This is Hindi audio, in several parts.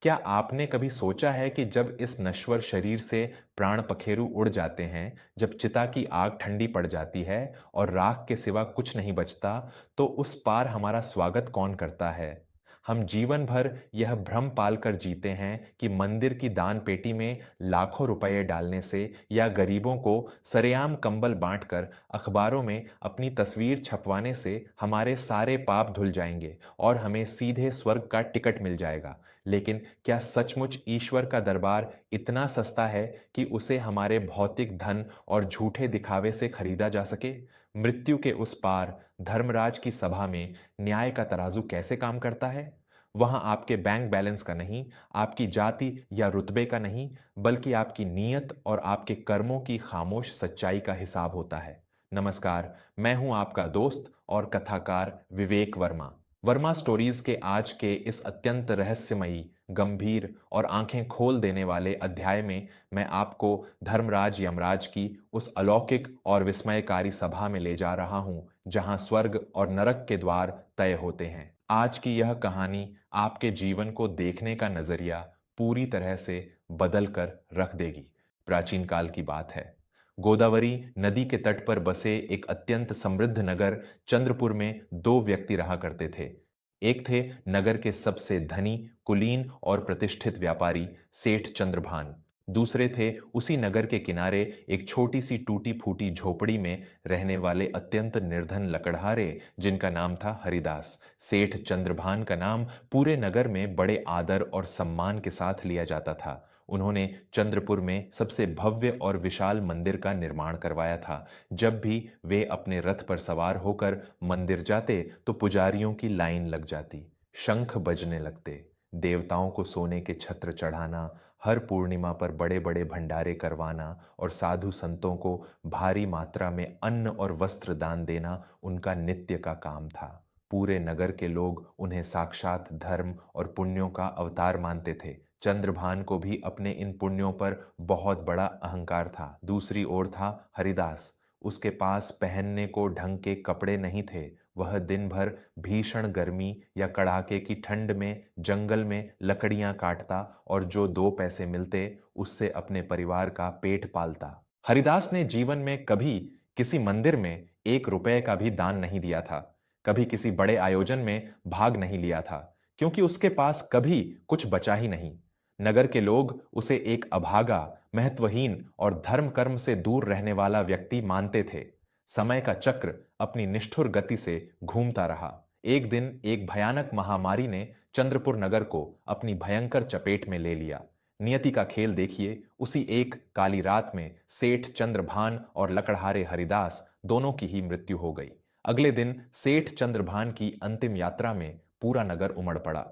क्या आपने कभी सोचा है कि जब इस नश्वर शरीर से प्राण पखेरु उड़ जाते हैं, जब चिता की आग ठंडी पड़ जाती है और राख के सिवा कुछ नहीं बचता, तो उस पार हमारा स्वागत कौन करता है? हम जीवन भर यह भ्रम पालकर जीते हैं कि मंदिर की दान पेटी में लाखों रुपए डालने से या गरीबों को सरेआम कंबल बांटकर अखबारों में अपनी तस्वीर छपवाने से हमारे सारे पाप धुल जाएंगे और हमें सीधे स्वर्ग का टिकट मिल जाएगा। लेकिन क्या सचमुच ईश्वर का दरबार इतना सस्ता है कि उसे हमारे भौतिक धन और झूठे दिखावे से खरीदा जा सके? मृत्यु के उस पार धर्मराज की सभा में न्याय का तराजू कैसे काम करता है? वहां आपके बैंक बैलेंस का नहीं, आपकी जाति या रुतबे का नहीं, बल्कि आपकी नीयत और आपके कर्मों की खामोश सच्चाई का हिसाब होता है। नमस्कार, मैं हूं आपका दोस्त और कथाकार विवेक वर्मा। वर्मा स्टोरीज के आज के इस अत्यंत रहस्यमयी, गंभीर और आंखें खोल देने वाले अध्याय में मैं आपको धर्मराज यमराज की उस अलौकिक और विस्मयकारी सभा में ले जा रहा हूं, जहां स्वर्ग और नरक के द्वार तय होते हैं। आज की यह कहानी आपके जीवन को देखने का नजरिया पूरी तरह से बदल कर रख देगी। प्राचीन काल की बात है। गोदावरी नदी के तट पर बसे एक अत्यंत समृद्ध नगर चंद्रपुर में दो व्यक्ति रहा करते थे। एक थे नगर के सबसे धनी, कुलीन और प्रतिष्ठित व्यापारी सेठ चंद्रभान। दूसरे थे उसी नगर के किनारे एक छोटी सी टूटी फूटी झोपड़ी में रहने वाले अत्यंत निर्धन लकड़हारे, जिनका नाम था हरिदास। सेठ चंद्रभान का नाम पूरे नगर में बड़े आदर और सम्मान के साथ लिया जाता था। उन्होंने चंद्रपुर में सबसे भव्य और विशाल मंदिर का निर्माण करवाया था। जब भी वे अपने रथ पर सवार होकर मंदिर जाते तो पुजारियों की लाइन लग जाती, शंख बजने लगते। देवताओं को सोने के छत्र चढ़ाना, हर पूर्णिमा पर बड़े बड़े भंडारे करवाना और साधु संतों को भारी मात्रा में अन्न और वस्त्र दान देना उनका नित्य का काम था। पूरे नगर के लोग उन्हें साक्षात धर्म और पुण्यों का अवतार मानते थे। चंद्रभान को भी अपने इन पुण्यों पर बहुत बड़ा अहंकार था। दूसरी ओर था हरिदास। उसके पास पहनने को ढंग के कपड़े नहीं थे। वह दिन भर भीषण गर्मी या कड़ाके की ठंड में जंगल में लकड़ियां काटता और जो दो पैसे मिलते उससे अपने परिवार का पेट पालता। हरिदास ने जीवन में कभी किसी मंदिर में 1 रुपए का भी दान नहीं दिया था, कभी किसी बड़े आयोजन में भाग नहीं लिया था, क्योंकि उसके पास कभी कुछ बचा ही नहीं। नगर के लोग उसे एक अभागा, महत्वहीन और धर्म कर्म से दूर रहने वाला व्यक्ति मानते थे। समय का चक्र अपनी निष्ठुर गति से घूमता रहा। एक दिन एक भयानक महामारी ने चंद्रपुर नगर को अपनी भयंकर चपेट में ले लिया। नियति का खेल देखिए, उसी एक काली रात में सेठ चंद्रभान और लकड़हारे हरिदास दोनों की ही मृत्यु हो गई। अगले दिन सेठ चंद्रभान की अंतिम यात्रा में पूरा नगर उमड़ पड़ा।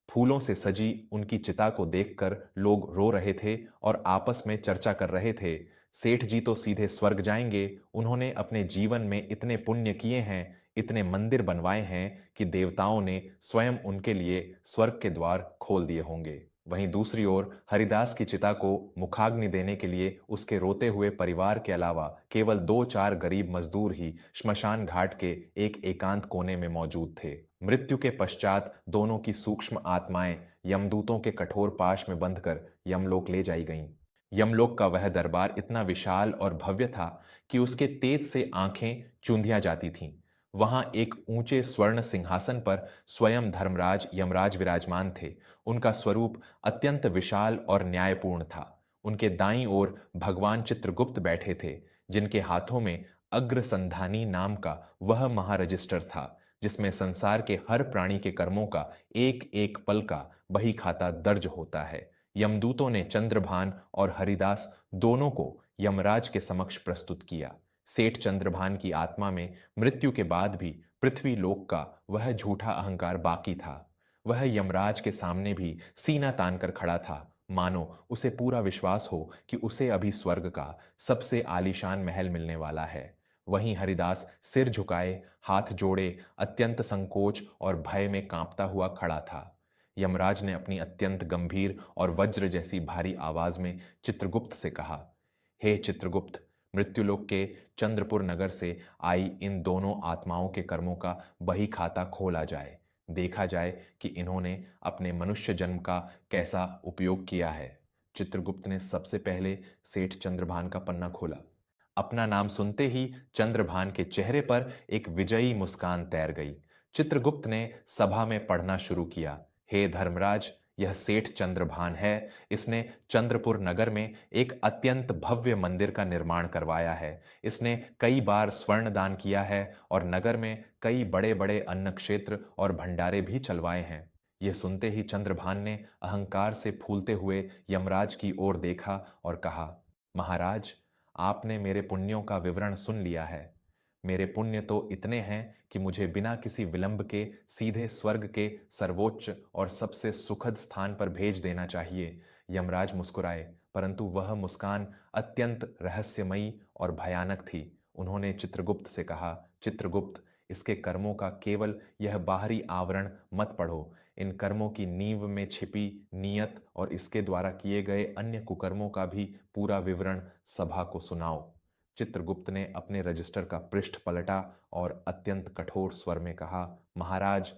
फूलों से सजी उनकी चिता को देखकर लोग रो रहे थे और आपस में चर्चा कर रहे थे, सेठ जी तो सीधे स्वर्ग जाएंगे, उन्होंने अपने जीवन में इतने पुण्य किए हैं, इतने मंदिर बनवाए हैं कि देवताओं ने स्वयं उनके लिए स्वर्ग के द्वार खोल दिए होंगे। वहीं दूसरी ओर हरिदास की चिता को मुखाग्नि देने के लिए उसके रोते हुए परिवार के अलावा केवल 2-4 गरीब मजदूर ही श्मशान घाट के एक एकांत कोने में मौजूद थे। मृत्यु के पश्चात दोनों की सूक्ष्म आत्माएं यमदूतों के कठोर पाश में बंधकर यमलोक ले जाई गईं। यमलोक का वह दरबार इतना विशाल और भव्य था कि उसके तेज से आंखें चूंधिया जाती थीं। वहां एक ऊंचे स्वर्ण सिंहासन पर स्वयं धर्मराज यमराज विराजमान थे। उनका स्वरूप अत्यंत विशाल और न्यायपूर्ण था। उनके दाईं ओर भगवान चित्रगुप्त बैठे थे, जिनके हाथों में अग्रसंधानी नाम का वह महारजिस्टर था, जिसमें संसार के हर प्राणी के कर्मों का एक एक पल का बही खाता दर्ज होता है। यमदूतों ने चंद्रभान और हरिदास दोनों को यमराज के समक्ष प्रस्तुत किया। सेठ चंद्रभान की आत्मा में मृत्यु के बाद भी पृथ्वी लोक का वह झूठा अहंकार बाकी था। वह यमराज के सामने भी सीना तान कर खड़ा था, मानो उसे पूरा विश्वास हो कि उसे अभी स्वर्ग का सबसे आलीशान महल मिलने वाला है। वहीं हरिदास सिर झुकाए, हाथ जोड़े, अत्यंत संकोच और भय में कांपता हुआ खड़ा था। यमराज ने अपनी अत्यंत गंभीर और वज्र जैसी भारी आवाज में चित्रगुप्त से कहा, हे चित्रगुप्त, मृत्युलोक के चंद्रपुर नगर से आई इन दोनों आत्माओं के कर्मों का बही खाता खोला जाए। देखा जाए कि इन्होंने अपने मनुष्य जन्म का कैसा उपयोग किया है। चित्रगुप्त ने सबसे पहले सेठ चंद्रभान का पन्ना खोला। अपना नाम सुनते ही चंद्रभान के चेहरे पर एक विजयी मुस्कान तैर गई। चित्रगुप्त ने सभा में पढ़ना शुरू किया। हे धर्मराज, यह सेठ चंद्रभान है। इसने चंद्रपुर नगर में एक अत्यंत भव्य मंदिर का निर्माण करवाया है। इसने कई बार स्वर्ण दान किया है और नगर में कई बड़े बड़े अन्न क्षेत्र और भंडारे भी चलवाए हैं। यह सुनते ही चंद्रभान ने अहंकार से फूलते हुए यमराज की ओर देखा और कहा, महाराज, आपने मेरे पुण्यों का विवरण सुन लिया है। मेरे पुण्य तो इतने हैं कि मुझे बिना किसी विलंब के सीधे स्वर्ग के सर्वोच्च और सबसे सुखद स्थान पर भेज देना चाहिए। यमराज मुस्कुराए, परंतु वह मुस्कान अत्यंत रहस्यमयी और भयानक थी। उन्होंने चित्रगुप्त से कहा, चित्रगुप्त, इसके कर्मों का केवल यह बाहरी आवरण मत पढ़ो। इन कर्मों की नींव में छिपी नीयत और इसके द्वारा किए गए अन्य कुकर्मों का भी पूरा विवरण सभा को सुनाओ। चित्रगुप्त ने अपने रजिस्टर का पृष्ठ पलटा और अत्यंत कठोर स्वर में कहा, महाराज,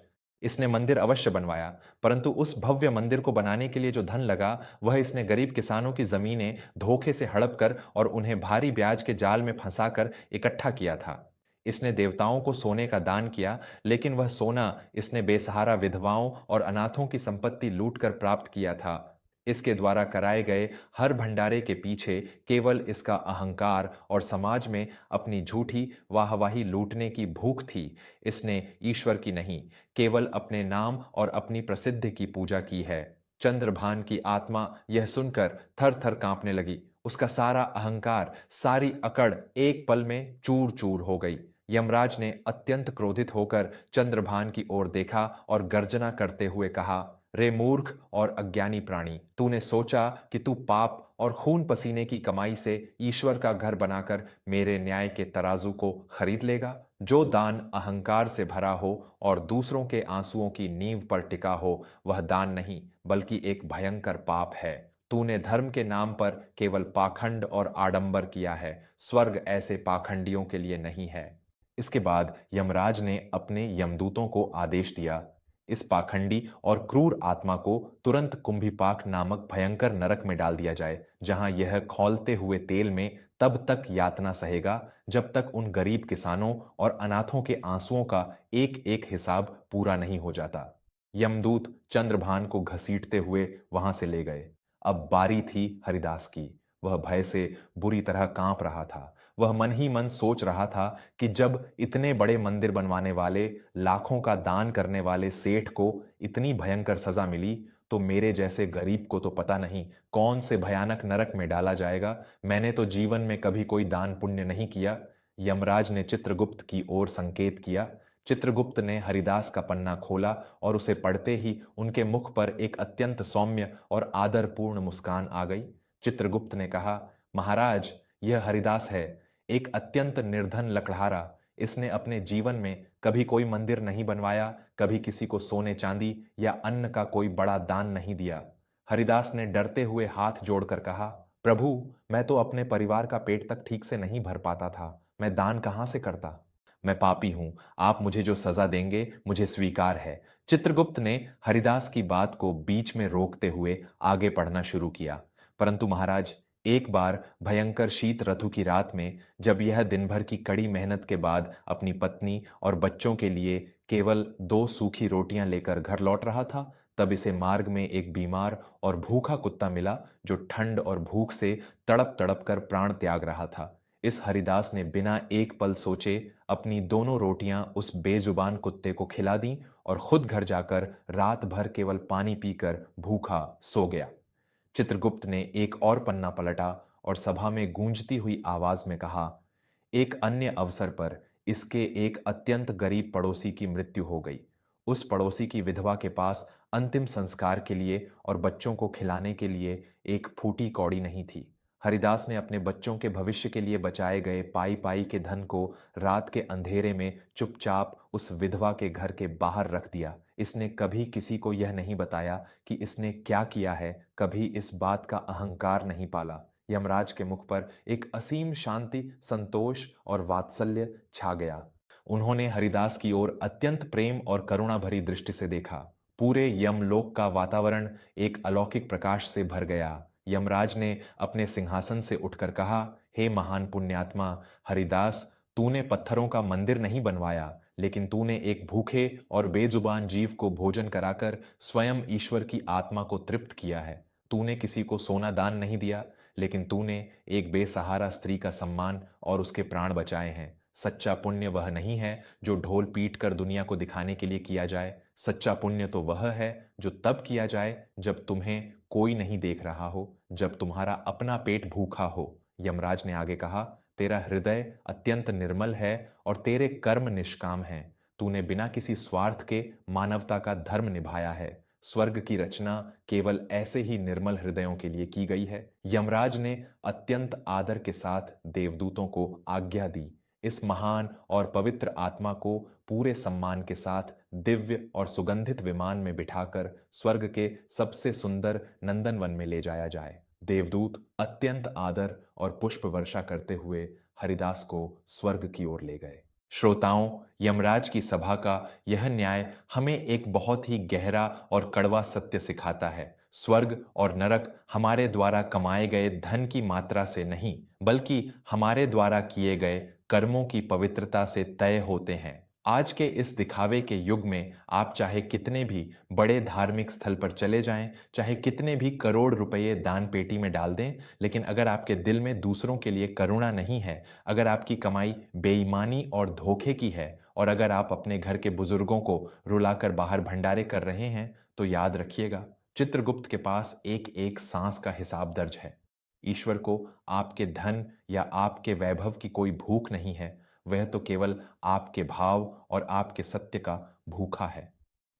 इसने मंदिर अवश्य बनवाया, परंतु उस भव्य मंदिर को बनाने के लिए जो धन लगा, वह इसने गरीब किसानों की जमीनें धोखे से हड़प कर और उन्हें भारी ब्याज के जाल में फंसाकर इकट्ठा किया था। इसने देवताओं को सोने का दान किया, लेकिन वह सोना इसने बेसहारा विधवाओं और अनाथों की संपत्ति लूटकर प्राप्त किया था। इसके द्वारा कराए गए हर भंडारे के पीछे केवल इसका अहंकार और समाज में अपनी झूठी वाहवाही लूटने की भूख थी। इसने ईश्वर की नहीं, केवल अपने नाम और अपनी प्रसिद्धि की पूजा की है। चंद्रभान की आत्मा यह सुनकर थर थर कांपने लगी। उसका सारा अहंकार, सारी अकड़ एक पल में चूर चूर हो गई। यमराज ने अत्यंत क्रोधित होकर चंद्रभान की ओर देखा और गर्जना करते हुए कहा, रे मूर्ख और अज्ञानी प्राणी, तूने सोचा कि तू पाप और खून पसीने की कमाई से ईश्वर का घर बनाकर मेरे न्याय के तराजू को खरीद लेगा? जो दान अहंकार से भरा हो और दूसरों के आंसुओं की नींव पर टिका हो, वह दान नहीं बल्कि एक भयंकर पाप है। तूने धर्म के नाम पर केवल पाखंड और आडंबर किया है। स्वर्ग ऐसे पाखंडियों के लिए नहीं है। इसके बाद यमराज ने अपने यमदूतों को आदेश दिया, इस पाखंडी और क्रूर आत्मा को तुरंत कुंभीपाक नामक भयंकर नरक में डाल दिया जाए, जहां यह खौलते हुए तेल में तब तक यातना सहेगा जब तक उन गरीब किसानों और अनाथों के आंसुओं का एक एक हिसाब पूरा नहीं हो जाता। यमदूत चंद्रभान को घसीटते हुए वहां से ले गए। अब बारी थी हरिदास की। वह भय से बुरी तरह कांप रहा था। वह मन ही मन सोच रहा था कि जब इतने बड़े मंदिर बनवाने वाले, लाखों का दान करने वाले सेठ को इतनी भयंकर सजा मिली, तो मेरे जैसे गरीब को तो पता नहीं कौन से भयानक नरक में डाला जाएगा। मैंने तो जीवन में कभी कोई दान पुण्य नहीं किया। यमराज ने चित्रगुप्त की ओर संकेत किया। चित्रगुप्त ने हरिदास का पन्ना खोला और उसे पढ़ते ही उनके मुख पर एक अत्यंत सौम्य और आदरपूर्ण मुस्कान आ गई। चित्रगुप्त ने कहा, महाराज, यह हरिदास है, एक अत्यंत निर्धन लकड़हारा। इसने अपने जीवन में कभी कोई मंदिर नहीं बनवाया, कभी किसी को सोने चांदी या अन्न का कोई बड़ा दान नहीं दिया। हरिदास ने डरते हुए हाथ जोड़कर कहा, प्रभु, मैं तो अपने परिवार का पेट तक ठीक से नहीं भर पाता था, मैं दान कहां से करता? मैं पापी हूं, आप मुझे जो सजा देंगे मुझे स्वीकार है। चित्रगुप्त ने हरिदास की बात को बीच में रोकते हुए आगे पढ़ना शुरू किया। परंतु महाराज, एक बार भयंकर शीत ऋतु की रात में, जब यह दिन भर की कड़ी मेहनत के बाद अपनी पत्नी और बच्चों के लिए केवल 2 सूखी रोटियां लेकर घर लौट रहा था, तब इसे मार्ग में एक बीमार और भूखा कुत्ता मिला जो ठंड और भूख से तड़प तड़प कर प्राण त्याग रहा था। इस हरिदास ने बिना एक पल सोचे अपनी दोनों रोटियां उस बेजुबान कुत्ते को खिला दी और खुद घर जाकर रात भर केवल पानी पीकर भूखा सो गया। चित्रगुप्त ने एक और पन्ना पलटा और सभा में गूंजती हुई आवाज में कहा, एक अन्य अवसर पर इसके एक अत्यंत गरीब पड़ोसी की मृत्यु हो गई। उस पड़ोसी की विधवा के पास अंतिम संस्कार के लिए और बच्चों को खिलाने के लिए एक फूटी कौड़ी नहीं थी। हरिदास ने अपने बच्चों के भविष्य के लिए बचाए गए पाई पाई के धन को रात के अंधेरे में चुपचाप उस विधवा के घर के बाहर रख दिया। इसने कभी किसी को यह नहीं बताया कि इसने क्या किया है, कभी इस बात का अहंकार नहीं पाला। यमराज के मुख पर एक असीम शांति, संतोष और वात्सल्य छा गया। उन्होंने हरिदास की ओर अत्यंत प्रेम और करुणा भरी दृष्टि से देखा। पूरे यमलोक का वातावरण एक अलौकिक प्रकाश से भर गया। यमराज ने अपने सिंहासन से उठकर कहा, हे महान पुण्यात्मा हरिदास, तूने पत्थरों का मंदिर नहीं बनवाया, लेकिन तूने एक भूखे और बेजुबान जीव को भोजन कराकर स्वयं ईश्वर की आत्मा को तृप्त किया है। तूने किसी को सोना दान नहीं दिया, लेकिन तूने एक बेसहारा स्त्री का सम्मान और उसके प्राण बचाए हैं। सच्चा पुण्य वह नहीं है जो ढोल पीट कर दुनिया को दिखाने के लिए किया जाए। सच्चा पुण्य तो वह है जो तब किया जाए जब तुम्हें कोई नहीं देख रहा हो, जब तुम्हारा अपना पेट भूखा हो। यमराज ने आगे कहा, तेरा हृदय अत्यंत निर्मल है और तेरे कर्म निष्काम हैं। तूने बिना किसी स्वार्थ के मानवता का धर्म निभाया है। स्वर्ग की रचना केवल ऐसे ही निर्मल हृदयों के लिए की गई है। यमराज ने अत्यंत आदर के साथ देवदूतों को आज्ञा दी, इस महान और पवित्र आत्मा को पूरे सम्मान के साथ दिव्य और सुगंधित विमान में बिठाकर स्वर्ग के सबसे सुंदर नंदनवन में ले जाया जाए। देवदूत अत्यंत आदर और पुष्प वर्षा करते हुए हरिदास को स्वर्ग की ओर ले गए। श्रोताओं, यमराज की सभा का यह न्याय हमें एक बहुत ही गहरा और कड़वा सत्य सिखाता है। स्वर्ग और नरक हमारे द्वारा कमाए गए धन की मात्रा से नहीं, बल्कि हमारे द्वारा किए गए कर्मों की पवित्रता से तय होते हैं। आज के इस दिखावे के युग में आप चाहे कितने भी बड़े धार्मिक स्थल पर चले जाएं, चाहे कितने भी करोड़ रुपए दान पेटी में डाल दें, लेकिन अगर आपके दिल में दूसरों के लिए करुणा नहीं है, अगर आपकी कमाई बेईमानी और धोखे की है, और अगर आप अपने घर के बुजुर्गों को रुलाकर बाहर भंडारे कर रहे हैं, तो याद रखिएगा, चित्रगुप्त के पास एक एक सांस का हिसाब दर्ज है। ईश्वर को आपके धन या आपके वैभव की कोई भूख नहीं है, वह तो केवल आपके भाव और आपके सत्य का भूखा है।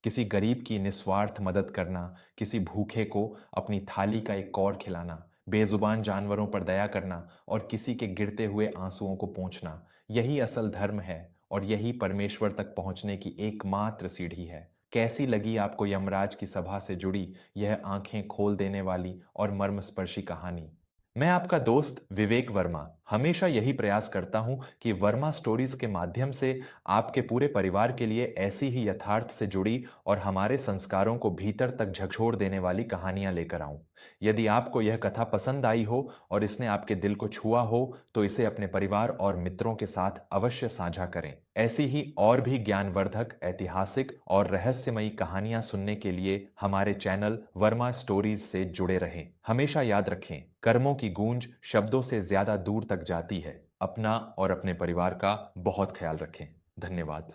किसी गरीब की निस्वार्थ मदद करना, किसी भूखे को अपनी थाली का एक कौर खिलाना, बेजुबान जानवरों पर दया करना और किसी के गिरते हुए आंसुओं को पोंछना, यही असल धर्म है और यही परमेश्वर तक पहुंचने की एकमात्र सीढ़ी है। कैसी लगी आपको यमराज की सभा से जुड़ी यह आंखें खोल देने वाली और मर्मस्पर्शी कहानी? मैं आपका दोस्त विवेक वर्मा हमेशा यही प्रयास करता हूं कि वर्मा स्टोरीज के माध्यम से आपके पूरे परिवार के लिए ऐसी ही यथार्थ से जुड़ी और हमारे संस्कारों को भीतर तक झकझोर देने वाली कहानियां लेकर आऊं। यदि आपको यह कथा पसंद आई हो और इसने आपके दिल को छुआ हो, तो इसे अपने परिवार और मित्रों के साथ अवश्य साझा करें। ऐसी ही और भी ज्ञानवर्धक, ऐतिहासिक और रहस्यमयी कहानियां सुनने के लिए हमारे चैनल वर्मा स्टोरीज से जुड़े रहें। हमेशा याद रखें, कर्मों की गूंज शब्दों से ज्यादा दूर तक जाती है। अपना और अपने परिवार का बहुत ख्याल रखें। धन्यवाद।